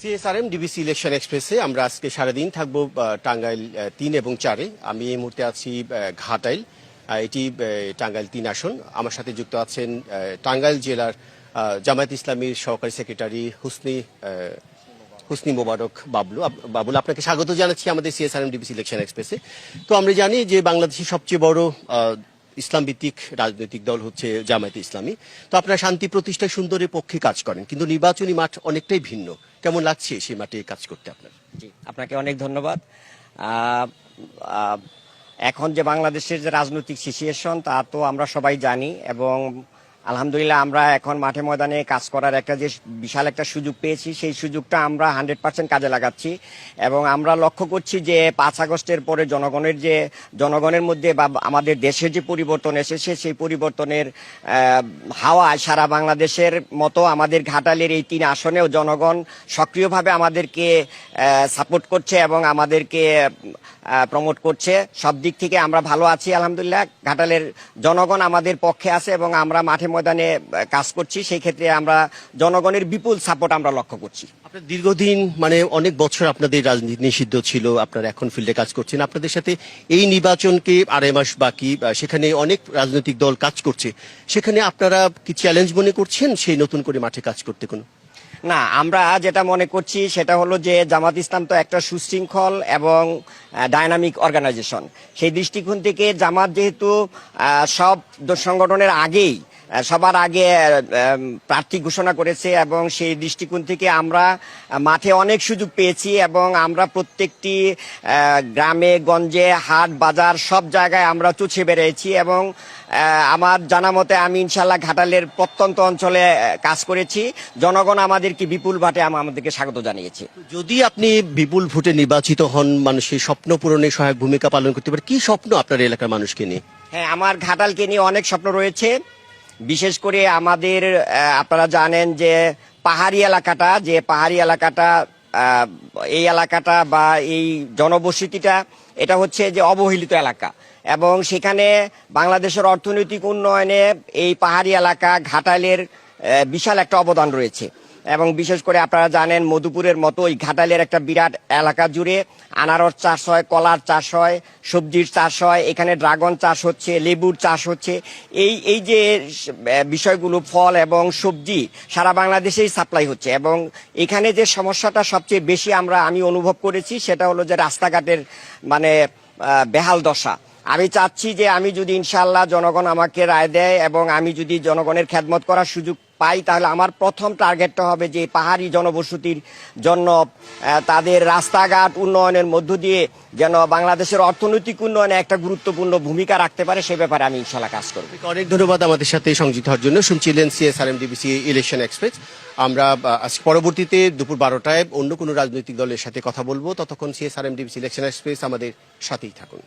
CSRM DBC election এক্সপ্রেসে আমরা আজকে সারাদিন থাকবো টাঙ্গাইল 3 এবং 4-এ। আমি এই মুহূর্তে আছি ঘাটাইল, এটি টাঙ্গাইল 3 আসন। আমার সাথে যুক্ত আছেন টাঙ্গাইল জেলার জামায়াত ইসলামীর সহকারী সেক্রেটারি হুসনি মোবারক বাবুল। আপনাকে স্বাগত জানাচ্ছি আমাদের সিএসআরএম ডিবিসি ইলেকশন এক্সপ্রেসে। তো আমরা জানি যে বাংলাদেশের সবচেয়ে বড় ইসলাম ভিত্তিক রাজনৈতিক দল হচ্ছে জামায়াতে ইসলামী। তো আপনারা শান্তি প্রতিষ্ঠায় সুন্দরের পক্ষে কাজ করেন, কিন্তু নির্বাচনী মাঠ অনেকটাই ভিন্ন। কেমন লাগছে সেই মাঠে কাজ করতে আপনার? জি, আপনাকে অনেক ধন্যবাদ। এখন যে বাংলাদেশের যে রাজনৈতিক সিচুয়েশন তা তো আমরা সবাই জানি, এবং আলহামদুলিল্লাহ আমরা এখন মাঠে ময়দানে কাজ করার একটা যে বিশাল একটা সুযোগ পেয়েছি, সেই সুযোগটা আমরা 100% কাজে লাগাচ্ছি। এবং আমরা লক্ষ্য করছি যে 5 আগস্টের পরে জনগণের মধ্যে বা আমাদের দেশের যে পরিবর্তন এসেছে, সেই পরিবর্তনের হাওয়া সারা বাংলাদেশের মতো আমাদের ঘাটালের এই 3 আসনেও জনগণ সক্রিয়ভাবে আমাদেরকে সাপোর্ট করছে এবং আমাদেরকে প্রমোট করছে। সব দিক থেকে আমরা ভালো আছি আলহামদুলিল্লাহ। ঘাটালের জনগণ আমাদের পক্ষে আছে এবং আমরা মাঠে ময়দানে কাজ করছি। সেই ক্ষেত্রে আমরা জনগণের বিপুল সাপোর্ট আমরা লক্ষ্য করছি। আপনার দীর্ঘদিন অনেক বছর আপনাদের রাজনীতি নিষিদ্ধ ছিল, আপনারা এখন ফিল্ডে কাজ করছেন। আপনাদের সাথে এই নির্বাচনকে 2.5 মাস বাকি, সেখানে অনেক রাজনৈতিক দল কাজ করছে, সেখানে আপনারা কি চ্যালেঞ্জ মনে করছেন সেই নতুন করে মাঠে কাজ করতে? কোনো না, আমরা যেটা মনে করছি সেটা হলো যে জামাত ইসলাম তো একটা সুশৃঙ্খল এবং ডায়নামিক অর্গানাইজেশন। সেই দৃষ্টিকোণ থেকে জামাত যেহেতু সব সংগঠনের আগেই সবার আগে প্রার্থী ঘোষণা করেছে, এবং সেই দৃষ্টিকোণ থেকে আমরা মাঠে অনেক সুযোগ পেয়েছি এবং আমরা প্রত্যেকটি গ্রামে গঞ্জে হাট বাজার সব জায়গায় আমরা চুছে বেরিয়েছি। এবং আমার জানা মতে আমি ইনশাল্লাহ ঘাটালের প্রত্যন্ত অঞ্চলে কাজ করেছি। জনগণ আমাদেরকে বিপুল ভোটে আমাদেরকে স্বাগত জানিয়েছে। যদি আপনি বিপুল ভোটে নির্বাচিত হন, মানুষের স্বপ্ন পূরণে সহায়ক ভূমিকা পালন করতে পারে, কি স্বপ্ন আপনার এলাকার মানুষকে নিয়ে? হ্যাঁ, আমার ঘাটালকে নিয়ে অনেক স্বপ্ন রয়েছে। বিশেষ করে আমাদের আপনারা জানেন যে পাহাড়ি এলাকাটা এই এলাকাটা বা এই জনবসতিটা এটা হচ্ছে যে অবহেলিত এলাকা, এবং সেখানে বাংলাদেশের অর্থনৈতিক উন্নয়নে এই পাহাড়ি এলাকা ঘাটালের বিশাল একটা অবদান রয়েছে। এবং বিশেষ করে আপনারা জানেন মধুপুরের মতো ওই ঘাটালের একটা বিরাট এলাকা জুড়ে আনারস চাষ হয়, কলার চাষ হয়, সবজির চাষ হয়, এখানে ড্রাগন চাষ হচ্ছে, লেবুর চাষ হচ্ছে। এই যে বিষয়গুলো, ফল এবং সবজি সারা বাংলাদেশেই সাপ্লাই হচ্ছে। এবং এখানে যে সমস্যাটা সবচেয়ে বেশি আমি অনুভব করেছি সেটা হলো যে রাস্তাঘাটের বেহাল দশা। আমি চাচ্ছি যে আমি যদি ইনশাআল্লাহ জনগণ আমাকে রায় দেয় এবং আমি যদি জনগণের খেদমত করার সুযোগ পাই, তাহলে আমার প্রথম টার্গেটটা হবে যে পাহাড়ি জনবসতির জন্য তাদের রাস্তাঘাট উন্নয়নের মধ্য দিয়ে যেন বাংলাদেশের অর্থনৈতিক উন্নয়নে একটা গুরুত্বপূর্ণ ভূমিকা রাখতে পারে, সে ব্যাপারে আমি ইনশাআল্লাহ কাজ করব। অনেক ধন্যবাদ আমাদের সাথে সংযুক্ত হওয়ার জন্য। শুনছিলেন সিএসআরএম ডিবিসি ইলেকশন এক্সপ্রেস। আমরা পরবর্তীতে দুপুর 12টায় অন্য কোনো রাজনৈতিক দলের সাথে কথা বলবো। ততক্ষণ সিএসআরএম ডিবিসি ইলেকশন এক্সপ্রেস আমাদের সাথেই থাকুন।